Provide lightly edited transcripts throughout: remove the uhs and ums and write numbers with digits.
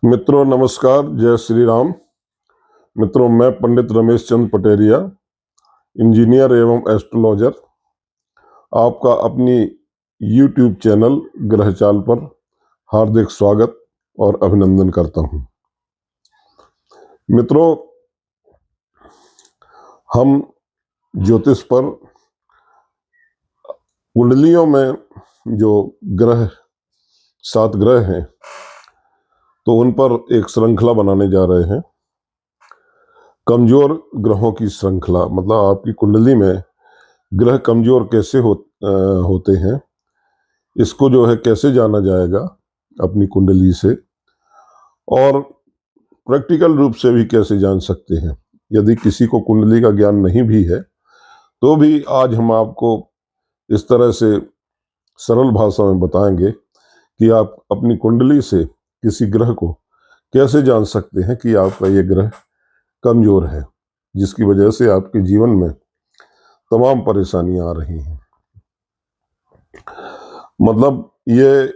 मित्रों नमस्कार, जय श्री राम। मित्रों, मैं पंडित रमेश चंद्र पटेरिया, इंजीनियर एवं एस्ट्रोलॉजर, आपका अपनी YouTube चैनल ग्रहचाल पर हार्दिक स्वागत और अभिनंदन करता हूं। मित्रों, हम ज्योतिष पर कुंडलियों में जो ग्रह 7 ग्रह हैं, तो उन पर एक श्रृंखला बनाने जा रहे हैं। कमजोर ग्रहों की श्रृंखला, मतलब आपकी कुंडली में ग्रह कमजोर कैसे होते हैं, इसको जो है कैसे जाना जाएगा अपनी कुंडली से, और प्रैक्टिकल रूप से भी कैसे जान सकते हैं। यदि किसी को कुंडली का ज्ञान नहीं भी है तो भी आज हम आपको इस तरह से सरल भाषा में बताएंगे कि आप अपनी कुंडली से किसी ग्रह को कैसे जान सकते हैं कि आपका ये ग्रह कमजोर है, जिसकी वजह से आपके जीवन में तमाम परेशानियां आ रही हैं। मतलब ये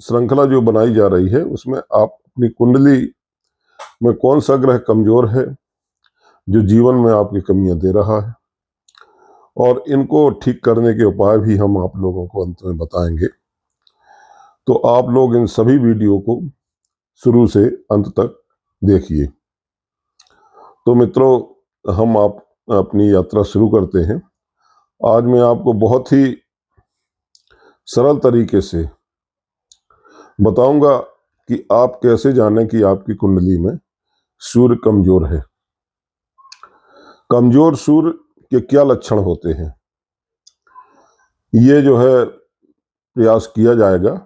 श्रृंखला जो बनाई जा रही है, उसमें आप अपनी कुंडली में कौन सा ग्रह कमजोर है जो जीवन में आपकी कमियां दे रहा है, और इनको ठीक करने के उपाय भी हम आप लोगों को अंत में बताएंगे। तो आप लोग इन सभी वीडियो को शुरू से अंत तक देखिए। तो मित्रों, हम आप अपनी यात्रा शुरू करते हैं। आज मैं आपको बहुत ही सरल तरीके से बताऊंगा कि आप कैसे जानें कि आपकी कुंडली में सूर्य कमजोर है। कमजोर सूर्य के क्या लक्षण होते हैं, ये जो है प्रयास किया जाएगा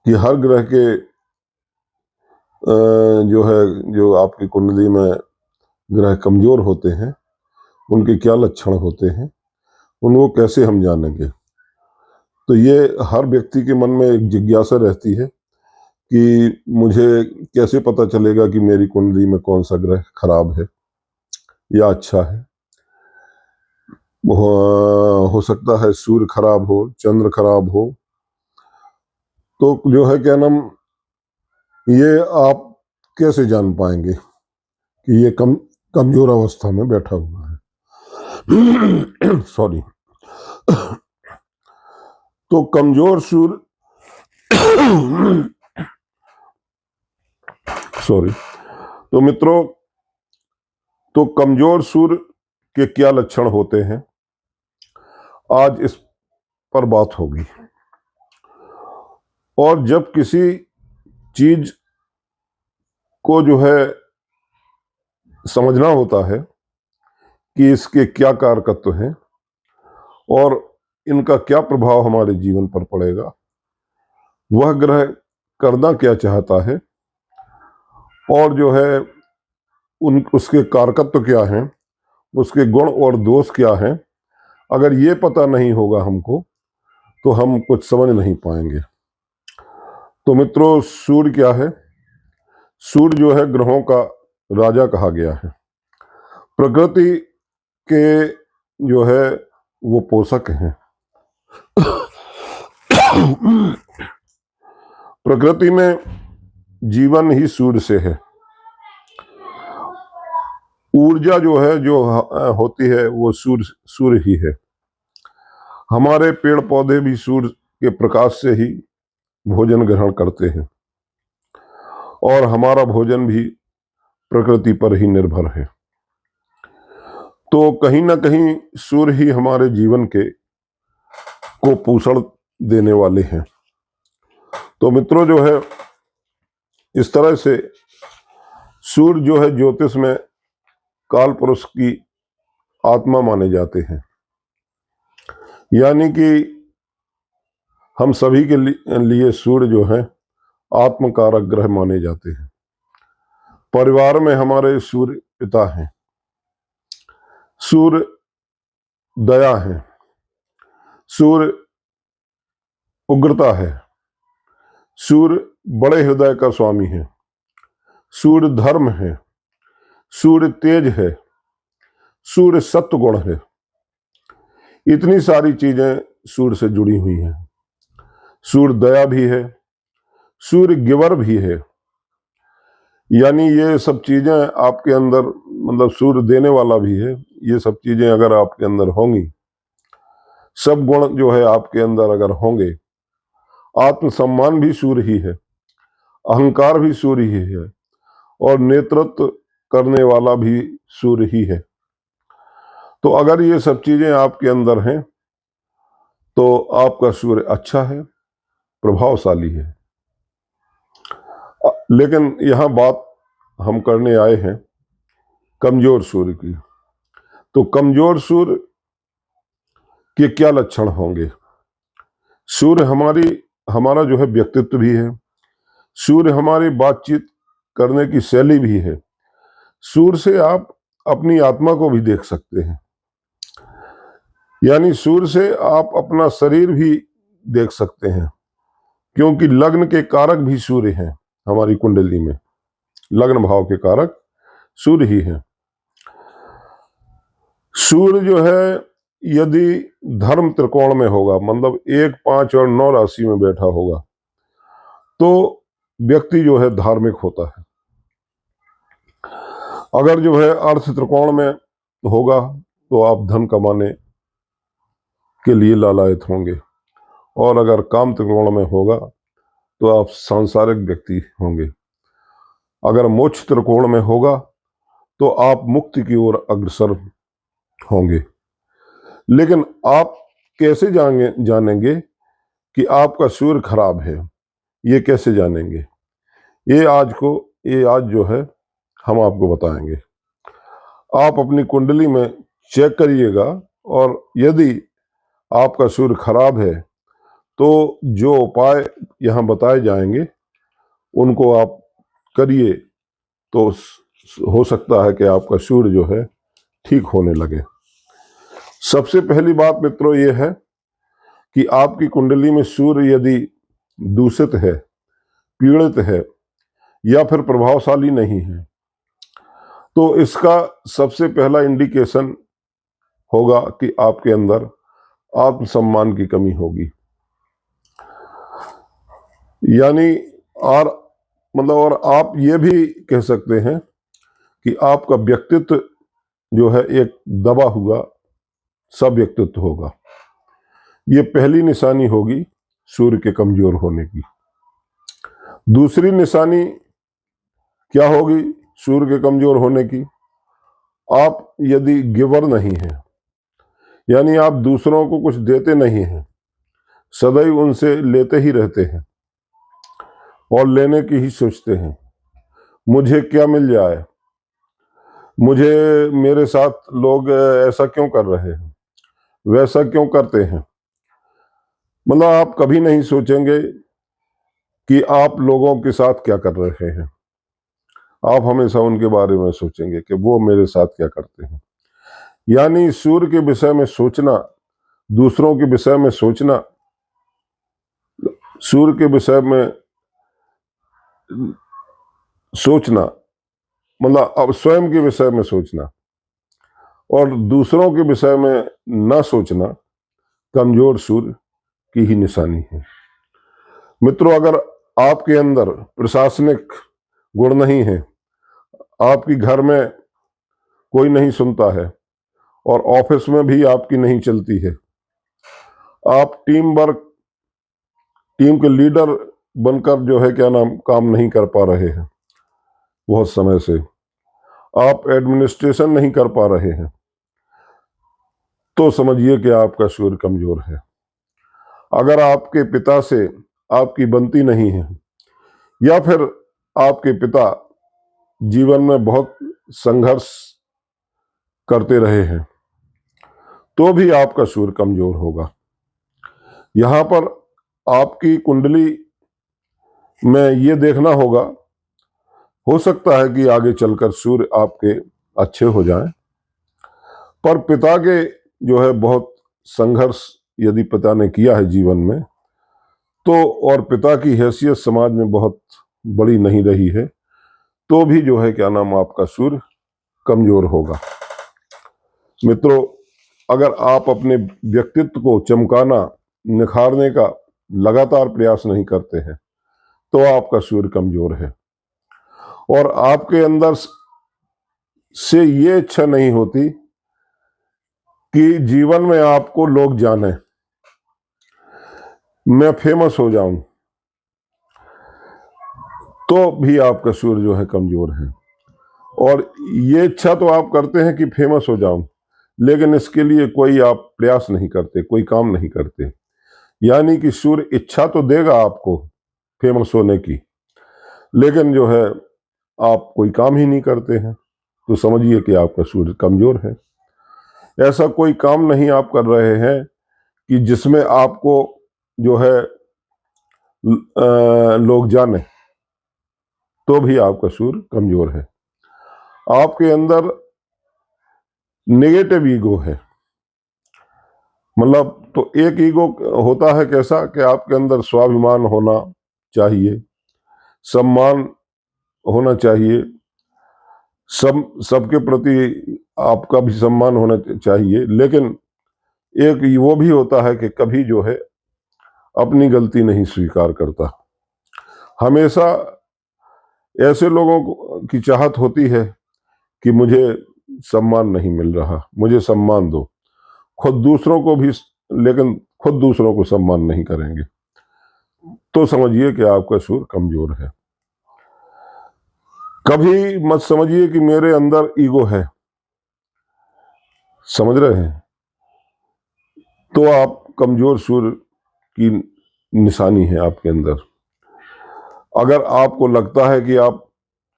कि हर ग्रह के जो आपकी कुंडली में ग्रह कमजोर होते हैं, उनके क्या लक्षण होते हैं, उनको कैसे हम जानेंगे। तो ये हर व्यक्ति के मन में एक जिज्ञासा रहती है कि मुझे कैसे पता चलेगा कि मेरी कुंडली में कौन सा ग्रह खराब है या अच्छा है। हो सकता है सूर्य खराब हो, चंद्र खराब हो, तो जो है क्या नाम, ये आप कैसे जान पाएंगे कि ये कमजोर अवस्था में बैठा हुआ है। सॉरी। तो कमजोर सूर्य सॉरी। तो मित्रों, तो कमजोर सूर्य के क्या लक्षण होते हैं, आज इस पर बात होगी। और जब किसी चीज को जो है समझना होता है कि इसके क्या कारकत्व हैं और इनका क्या प्रभाव हमारे जीवन पर पड़ेगा, वह ग्रह करना क्या चाहता है, और जो है उसके कारकत्व क्या हैं, उसके गुण और दोष क्या हैं, अगर ये पता नहीं होगा हमको तो हम कुछ समझ नहीं पाएंगे। तो मित्रों, सूर्य क्या है? सूर्य जो है ग्रहों का राजा कहा गया है। प्रकृति के जो है वो पोषक हैं। प्रकृति में जीवन ही सूर्य से है। ऊर्जा जो है जो होती है वो सूर्य ही है। हमारे पेड़ पौधे भी सूर्य के प्रकाश से ही भोजन ग्रहण करते हैं, और हमारा भोजन भी प्रकृति पर ही निर्भर है। तो कहीं ना कहीं सूर्य ही हमारे जीवन के को पोषण देने वाले हैं। तो मित्रों, जो है इस तरह से सूर्य जो है ज्योतिष में काल पुरुष की आत्मा माने जाते हैं, यानी कि हम सभी के लिए सूर्य जो है आत्मकारक ग्रह माने जाते हैं। परिवार में हमारे सूर्य पिता हैं। सूर्य दया है, सूर्य उग्रता है, सूर्य बड़े हृदय का स्वामी है, सूर्य धर्म है, सूर्य तेज है, सूर्य सत्व गुण है। इतनी सारी चीजें सूर्य से जुड़ी हुई हैं। सूर्य दया भी है, सूर्य गिवर भी है, यानी ये सब चीजें आपके अंदर, मतलब सूर्य देने वाला भी है, ये सब चीजें अगर आपके अंदर होंगी, सब गुण जो है आपके अंदर अगर होंगे, आत्मसम्मान भी सूर्य ही है, अहंकार भी सूर्य ही है, और नेतृत्व करने वाला भी सूर्य ही है। तो अगर ये सब चीजें आपके अंदर हैं तो आपका सूर्य अच्छा है, प्रभावशाली है। लेकिन यहां बात हम करने आए हैं कमजोर सूर्य की। तो कमजोर सूर्य के क्या लक्षण होंगे? सूर्य हमारा जो है व्यक्तित्व भी है, सूर्य हमारी बातचीत करने की शैली भी है, सूर्य से आप अपनी आत्मा को भी देख सकते हैं, यानी सूर्य से आप अपना शरीर भी देख सकते हैं, क्योंकि लग्न के कारक भी सूर्य हैं। हमारी कुंडली में लग्न भाव के कारक सूर्य ही हैं। सूर्य जो है यदि धर्म त्रिकोण में होगा, मतलब 1, 5 और 9 राशि में बैठा होगा, तो व्यक्ति जो है धार्मिक होता है। अगर जो है अर्थ त्रिकोण में होगा तो आप धन कमाने के लिए लालायित होंगे, और अगर काम त्रिकोण में होगा तो आप सांसारिक व्यक्ति होंगे। अगर मोक्ष त्रिकोण में होगा तो आप मुक्ति की ओर अग्रसर होंगे। लेकिन आप कैसे जानेंगे कि आपका सूर्य खराब है? ये कैसे जानेंगे? ये आज जो है हम आपको बताएंगे। आप अपनी कुंडली में चेक करिएगा, और यदि आपका सूर्य खराब है तो जो उपाय यहाँ बताए जाएंगे उनको आप करिए, तो हो सकता है कि आपका सूर्य जो है ठीक होने लगे। सबसे पहली बात मित्रों ये है कि आपकी कुंडली में सूर्य यदि दूषित है, पीड़ित है, या फिर प्रभावशाली नहीं है, तो इसका सबसे पहला इंडिकेशन होगा कि आपके अंदर आत्मसम्मान की कमी होगी। यानी और आप ये भी कह सकते हैं कि आपका व्यक्तित्व जो है एक दबा हुआ सब व्यक्तित्व होगा। ये पहली निशानी होगी सूर्य के कमजोर होने की। दूसरी निशानी क्या होगी सूर्य के कमजोर होने की? आप यदि गिवर नहीं हैं, यानी आप दूसरों को कुछ देते नहीं हैं, सदैव उनसे लेते ही रहते हैं और लेने की ही सोचते हैं, मुझे क्या मिल जाए, मुझे, मेरे साथ लोग ऐसा क्यों कर रहे हैं, वैसा क्यों करते हैं। मतलब आप कभी नहीं सोचेंगे कि आप लोगों के साथ क्या कर रहे हैं, आप हमेशा उनके बारे में सोचेंगे कि वो मेरे साथ क्या करते हैं। यानी सूर्य के विषय में सोचना, दूसरों के विषय में सोचना, सूर्य के विषय में सोचना, मतलब अब स्वयं के विषय में सोचना और दूसरों के विषय में न सोचना कमजोर सूर्य की ही निशानी है। मित्रों, अगर आपके अंदर प्रशासनिक गुण नहीं है, आपकी घर में कोई नहीं सुनता है और ऑफिस में भी आपकी नहीं चलती है, आप टीम के लीडर बनकर जो है क्या नाम काम नहीं कर पा रहे हैं, बहुत समय से आप एडमिनिस्ट्रेशन नहीं कर पा रहे हैं, तो समझिए कि आपका सूर्य कमजोर है। अगर आपके पिता से आपकी बनती नहीं है, या फिर आपके पिता जीवन में बहुत संघर्ष करते रहे हैं, तो भी आपका सूर्य कमजोर होगा। यहां पर आपकी कुंडली में ये देखना होगा, हो सकता है कि आगे चलकर सूर्य आपके अच्छे हो जाएं, पर पिता के जो है बहुत संघर्ष यदि पिता ने किया है जीवन में, तो और पिता की हैसियत समाज में बहुत बड़ी नहीं रही है, तो भी जो है क्या नाम आपका सूर्य कमजोर होगा। मित्रों, अगर आप अपने व्यक्तित्व को चमकाना, निखारने का लगातार प्रयास नहीं करते हैं, तो आपका सूर्य कमजोर है। और आपके अंदर से ये इच्छा नहीं होती कि जीवन में आपको लोग जाने, मैं फेमस हो जाऊं, तो भी आपका सूर्य जो है कमजोर है। और ये इच्छा तो आप करते हैं कि फेमस हो जाऊं, लेकिन इसके लिए कोई आप प्रयास नहीं करते, कोई काम नहीं करते। यानी कि सूर्य इच्छा तो देगा आपको फेमस होने की, लेकिन जो है आप कोई काम ही नहीं करते हैं, तो समझिए कि आपका सूर्य कमजोर है। ऐसा कोई काम नहीं आप कर रहे हैं कि जिसमें आपको जो है लोग जाने, तो भी आपका सूर्य कमजोर है। आपके अंदर नेगेटिव ईगो है। मतलब तो एक ईगो होता है कैसा कि आपके अंदर स्वाभिमान होना चाहिए, सम्मान होना चाहिए, सबके प्रति आपका भी सम्मान होना चाहिए। लेकिन एक वो भी होता है कि कभी जो है अपनी गलती नहीं स्वीकार करता। हमेशा ऐसे लोगों की चाहत होती है कि मुझे सम्मान नहीं मिल रहा, मुझे सम्मान दो। खुद दूसरों को भी, लेकिन खुद दूसरों को सम्मान नहीं करेंगे, तो समझिए कि आपका सूर्य कमजोर है। कभी मत समझिए कि मेरे अंदर ईगो है, समझ रहे हैं, तो आप कमजोर सूर्य की निशानी है आपके अंदर। अगर आपको लगता है कि आप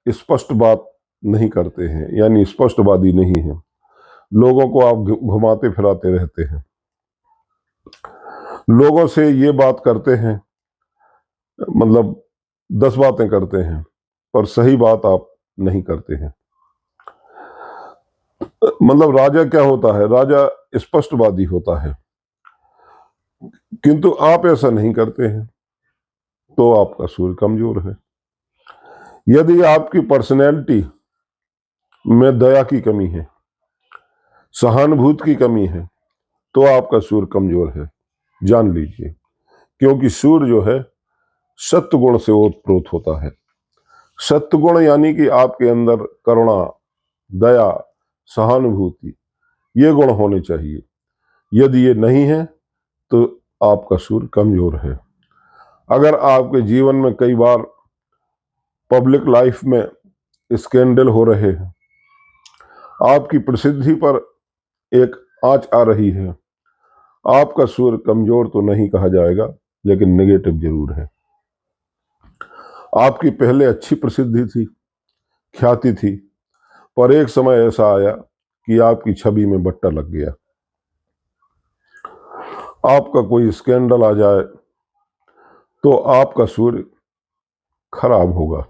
स्पष्ट बात नहीं करते हैं, यानी स्पष्टवादी नहीं है, लोगों को आप घुमाते फिराते रहते हैं, लोगों से ये बात करते हैं, मतलब 10 बातें करते हैं, पर सही बात आप नहीं करते हैं। मतलब राजा क्या होता है, राजा स्पष्टवादी होता है, किंतु आप ऐसा नहीं करते हैं, तो आपका सूर्य कमजोर है। यदि आपकी पर्सनैलिटी में दया की कमी है, सहानुभूति की कमी है, तो आपका सूर्य कमजोर है, जान लीजिए। क्योंकि सूर्य जो है सत्व गुण से ओतप्रोत होता है। सत्व गुण यानी कि आपके अंदर करुणा, दया, सहानुभूति, ये गुण होने चाहिए। यदि ये नहीं है तो आपका सूर्य कमजोर है। अगर आपके जीवन में कई बार पब्लिक लाइफ में स्कैंडल हो रहे हैं, आपकी प्रसिद्धि पर एक आंच आ रही है, आपका सूर्य कमजोर तो नहीं कहा जाएगा, लेकिन नेगेटिव जरूर है। आपकी पहले अच्छी प्रसिद्धि थी, ख्याति थी, पर एक समय ऐसा आया कि आपकी छवि में बट्टा लग गया। आपका कोई स्कैंडल आ जाए तो आपका सूर्य खराब होगा।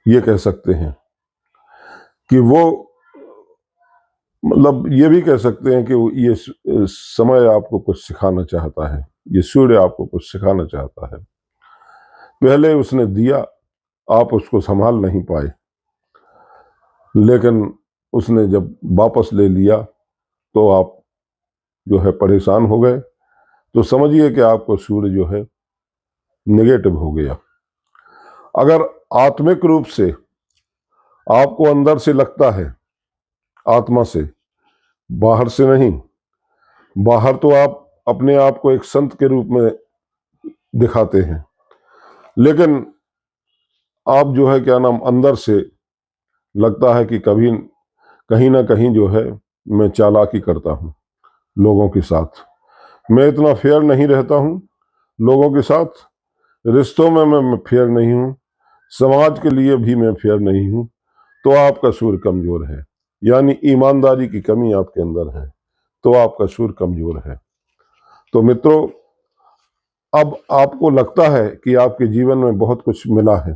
ये कह सकते हैं कि वो, मतलब ये भी कह सकते हैं कि ये समय आपको कुछ सिखाना चाहता है, ये सूर्य आपको कुछ सिखाना चाहता है। पहले उसने दिया, आप उसको संभाल नहीं पाए, लेकिन उसने जब वापस ले लिया तो आप जो है परेशान हो गए। तो समझिए कि आपको सूर्य जो है नेगेटिव हो गया। अगर आत्मिक रूप से आपको अंदर से लगता है, आत्मा से, बाहर से नहीं, बाहर तो आप अपने आप को एक संत के रूप में दिखाते हैं, लेकिन आप जो है क्या नाम, अंदर से लगता है कि कभी कहीं ना कहीं जो है मैं चालाकी करता हूं लोगों के साथ, मैं इतना फेयर नहीं रहता हूं लोगों के साथ, रिश्तों में मैं फेयर नहीं हूं, समाज के लिए भी मैं फेयर नहीं हूं, तो आपका सूर्य कमजोर है। यानी ईमानदारी की कमी आपके अंदर है, तो आपका सूर्य कमजोर है। तो मित्रों, अब आपको लगता है कि आपके जीवन में बहुत कुछ मिला है,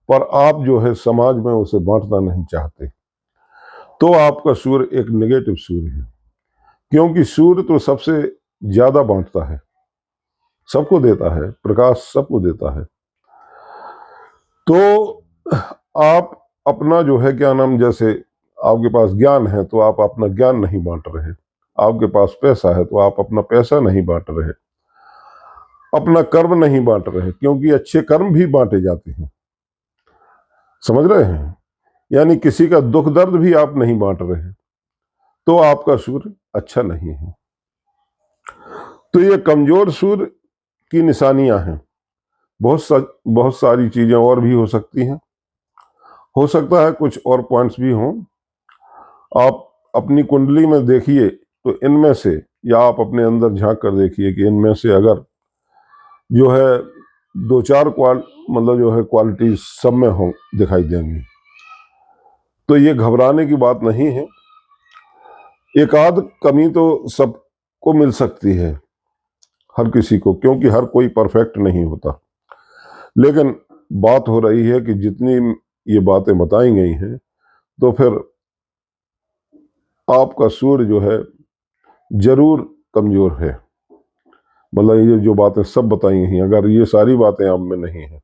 पर आप जो है समाज में उसे बांटना नहीं चाहते, तो आपका सूर्य एक नेगेटिव सूर्य है। क्योंकि सूर्य तो सबसे ज्यादा बांटता है, सबको देता है प्रकाश, सबको देता है। तो आप अपना जो है क्या नाम, जैसे आपके पास ज्ञान है तो आप अपना ज्ञान नहीं बांट रहे, आपके पास पैसा है तो आप अपना पैसा नहीं बांट रहे, अपना कर्म नहीं बांट रहे, क्योंकि अच्छे कर्म भी बांटे जाते हैं। समझ रहे हैं? यानी किसी का दुख दर्द भी आप नहीं बांट रहे हैं, तो आपका सूर्य अच्छा नहीं है। तो ये कमजोर सूर्य की निशानियां हैं। बहुत सारी चीजें और भी हो सकती हैं। हो सकता है कुछ और पॉइंट्स भी हों। आप अपनी कुंडली में देखिए तो इनमें से, या आप अपने अंदर झांक कर देखिए कि इनमें से अगर जो है दो चार मतलब जो है क्वालिटी सब में हो दिखाई देंगी, तो ये घबराने की बात नहीं है। एक आध कमी तो सबको मिल सकती है, हर किसी को, क्योंकि हर कोई परफेक्ट नहीं होता। लेकिन बात हो रही है कि जितनी ये बातें बताई गई हैं, तो फिर आपका सूर्य जो है जरूर कमजोर है। मतलब ये जो बातें सब बताई गई हैं, अगर ये सारी बातें आप में नहीं है,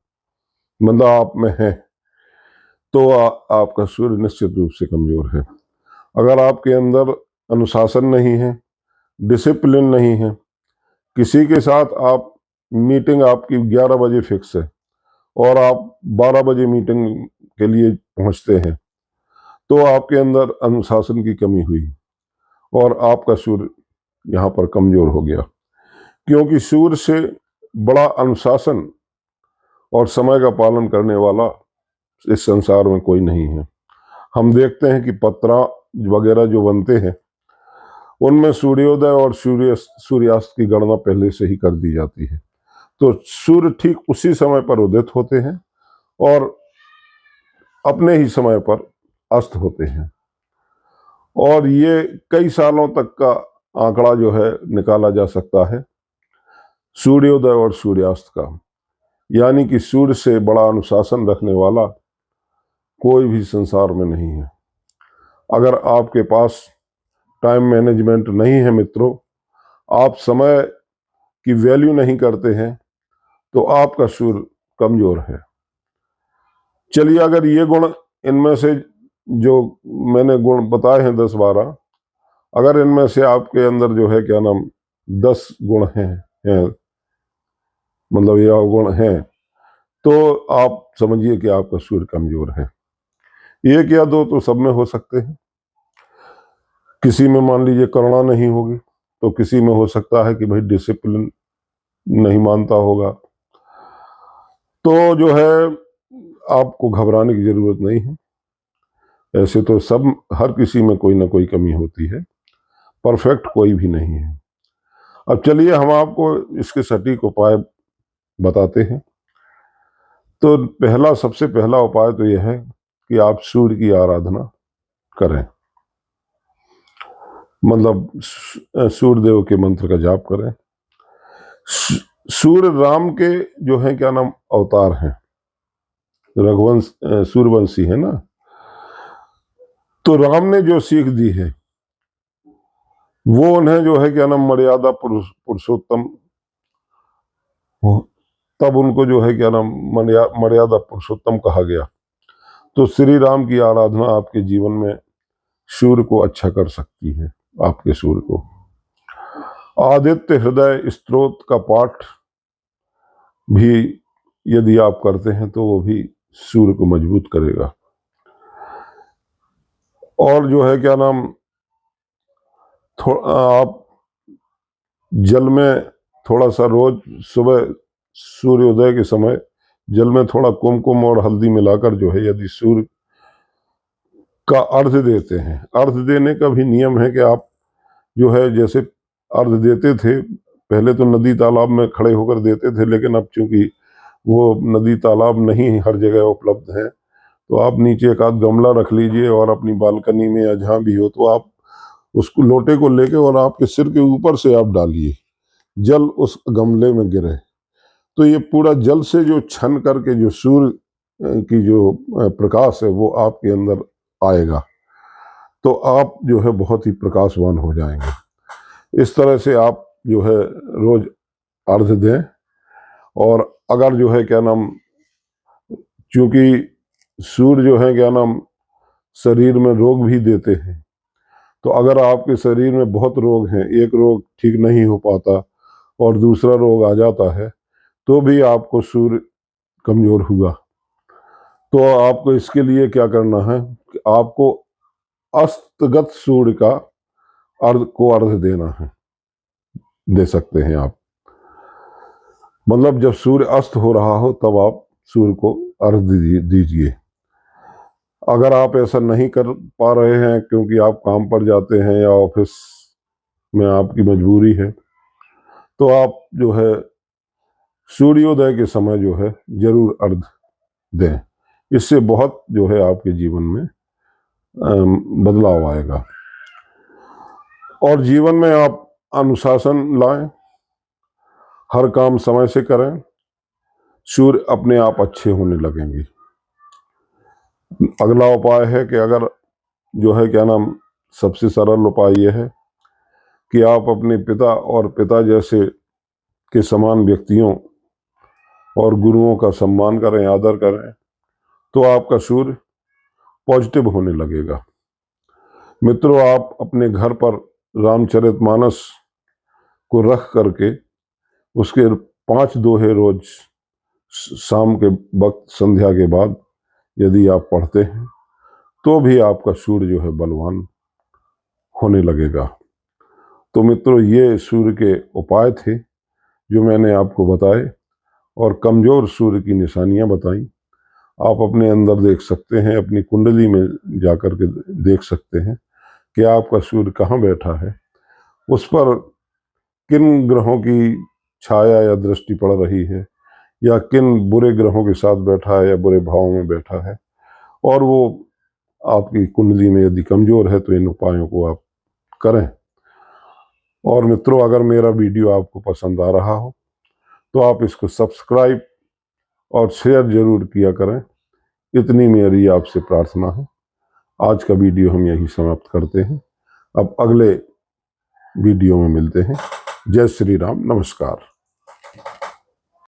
मतलब आप में है, तो आपका सूर्य निश्चित रूप से कमजोर है। अगर आपके अंदर अनुशासन नहीं है, डिसिप्लिन नहीं है, किसी के साथ आप मीटिंग आपकी 11 बजे फिक्स है और आप 12 बजे मीटिंग के लिए पहुंचते हैं, तो आपके अंदर अनुशासन की कमी हुई और आपका सूर्य यहाँ पर कमजोर हो गया। क्योंकि सूर्य से बड़ा अनुशासन और समय का पालन करने वाला इस संसार में कोई नहीं है। हम देखते हैं कि पत्रा वगैरह जो बनते हैं, उनमें सूर्योदय और सूर्यास्त की गणना पहले से ही कर दी जाती है। तो सूर्य ठीक उसी समय पर उदित होते हैं और अपने ही समय पर अस्त होते हैं। और ये कई सालों तक का आंकड़ा जो है निकाला जा सकता है सूर्योदय और सूर्यास्त का। यानी कि सूर्य से बड़ा अनुशासन रखने वाला कोई भी संसार में नहीं है। अगर आपके पास टाइम मैनेजमेंट नहीं है मित्रों, आप समय की वैल्यू नहीं करते हैं, तो आपका सूर्य कमजोर है। चलिए, अगर ये गुण इनमें से जो मैंने गुण बताए हैं 10-12, अगर इनमें से आपके अंदर जो है क्या नाम 10 गुण हैं, मतलब ये गुण हैं, तो आप समझिए कि आपका सूर्य कमजोर है। एक या दो तो सब में हो सकते हैं। किसी में मान लीजिए करुणा नहीं होगी, तो किसी में हो सकता है कि भाई डिसिप्लिन नहीं मानता होगा। तो जो है आपको घबराने की जरूरत नहीं है। ऐसे तो सब, हर किसी में कोई ना कोई कमी होती है, परफेक्ट कोई भी नहीं है। अब चलिए हम आपको इसके सटीक उपाय बताते हैं। तो सबसे पहला उपाय तो यह है कि आप सूर्य की आराधना करें, मतलब सूर्य देव के मंत्र का जाप करें। सूर्य राम के जो है क्या नाम अवतार हैं, रघुवंश सूर्यवंशी है ना। तो राम ने जो सीख दी है वो उन्हें जो है क्या नाम मर्यादा पुरुषोत्तम, तब उनको जो है क्या नाम मर्यादा पुरुषोत्तम कहा गया। तो श्री राम की आराधना आपके जीवन में सूर्य को अच्छा कर सकती है। आपके सूर्य को आदित्य हृदय स्तोत्र का पाठ भी यदि आप करते हैं तो वो भी सूर्य को मजबूत करेगा। और जो है क्या नाम आप जल में थोड़ा सा रोज सुबह सूर्योदय के समय जल में थोड़ा कुमकुम और हल्दी मिलाकर जो है यदि सूर्य का अर्घ देते हैं, अर्घ देने का भी नियम है कि आप जो है जैसे अर्घ देते थे पहले, तो नदी तालाब में खड़े होकर देते थे, लेकिन अब चूंकि वो नदी तालाब नहीं हर जगह उपलब्ध है, तो आप नीचे एक आध गमला रख लीजिए और अपनी बालकनी में या जहाँ भी हो, तो आप उसको लोटे को लेके और आपके सिर के ऊपर से आप डालिए, जल उस गमले में गिरे, तो ये पूरा जल से जो छन करके जो सूर्य की जो प्रकाश है वो आपके अंदर आएगा, तो आप जो है बहुत ही प्रकाशवान हो जाएंगे। इस तरह से आप जो है रोज अर्घ दें। और अगर जो है क्या नाम, चूंकि सूर्य जो है क्या नाम शरीर में रोग भी देते हैं, तो अगर आपके शरीर में बहुत रोग हैं, एक रोग ठीक नहीं हो पाता और दूसरा रोग आ जाता है, तो भी आपको सूर्य कमजोर हुआ। तो आपको इसके लिए क्या करना है कि आपको अस्तगत सूर्य का अर्घ देना है, दे सकते हैं आप। मतलब जब सूर्य अस्त हो रहा हो तब आप सूर्य को अर्घ दीजिए। अगर आप ऐसा नहीं कर पा रहे हैं क्योंकि आप काम पर जाते हैं या ऑफिस में आपकी मजबूरी है, तो आप जो है सूर्योदय के समय जो है जरूर अर्घ दें। इससे बहुत जो है आपके जीवन में बदलाव आएगा और जीवन में आप अनुशासन लाएं, हर काम समय से करें, सूर्य अपने आप अच्छे होने लगेंगे। अगला उपाय है कि अगर जो है क्या नाम, सबसे सरल उपाय यह है कि आप अपने पिता और पिता जैसे के समान व्यक्तियों और गुरुओं का सम्मान करें, आदर करें, तो आपका सूर्य पॉजिटिव होने लगेगा। मित्रों, आप अपने घर पर रामचरितमानस को रख करके उसके 5 दोहे रोज शाम के वक्त संध्या के बाद यदि आप पढ़ते हैं तो भी आपका सूर्य जो है बलवान होने लगेगा। तो मित्रों, ये सूर्य के उपाय थे जो मैंने आपको बताए और कमजोर सूर्य की निशानियां बताई। आप अपने अंदर देख सकते हैं, अपनी कुंडली में जाकर के देख सकते हैं कि आपका सूर्य कहाँ बैठा है, उस पर किन ग्रहों की छाया या दृष्टि पड़ रही है, या किन बुरे ग्रहों के साथ बैठा है या बुरे भावों में बैठा है। और वो आपकी कुंडली में यदि कमजोर है तो इन उपायों को आप करें। और मित्रों, अगर मेरा वीडियो आपको पसंद आ रहा हो तो आप इसको सब्सक्राइब और शेयर जरूर किया करें, इतनी मेरी आपसे प्रार्थना है। आज का वीडियो हम यही समाप्त करते हैं। अब अगले वीडियो में मिलते हैं। जय श्री राम, नमस्कार।